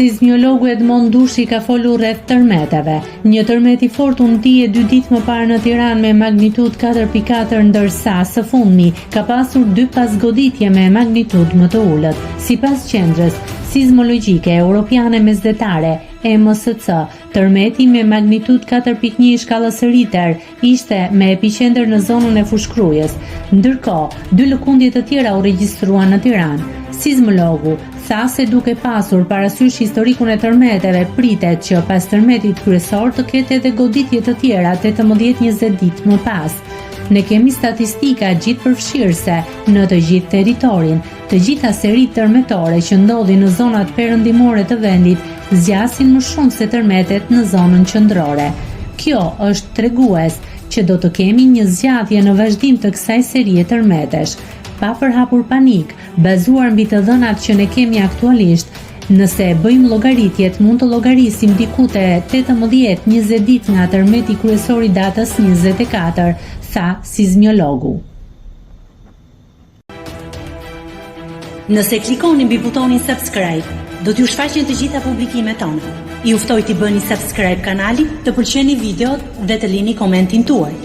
Sismologu Edmond Dushi ka folur rreth tërmeteve. Një tërmet i fortë u ndije 2 ditë më parë në Tiranë me magnitudë 4.4, ndërsa së fundmi ka pasur 2 pasgoditje me magnitudë më të ulët. Sipas qendrës sismologjike europiane mesdhetare EMSC, tërmeti me magnitudë 4.1 i shkallës së Richter ishte me epiqendër në zonën e Fushkrujës, ndërkohë 2 lëkundje të tjera u regjistruan në Tiranë. Sismologu tha se duke pasur parasysh historikun e tërmeteve, pritet që pas tërmetit kryesor të ketë edhe goditje të tjera 18-20 ditë më pas. Ne kemi statistika gjithëpërfshirëse në të gjithë territorin. Të gjitha seritë tërmetore që ndodhin në zonat perëndimore të vendit zgjasin më shumë se tërmetet në zonën qendrore. Kjo është tregues që do të kemi një zgjatje në vazhdim të kësaj serie tërmetesh. Pa përhapur panik, bazuar mbi të dhënat që ne kemi aktualisht, nëse bëjmë llogaritjet, mund të llogarisim diku te 18-20 ditë nga tërmeti kryesor i datës 24, tha sismologu. Nëse klikoni mbi butonin subscribe, do t'ju shfaqen të gjitha publikimet tona. Ju ftoj t'i bëni subscribe kanalit, të pëlqeni videot dhe të lini komentin tuaj.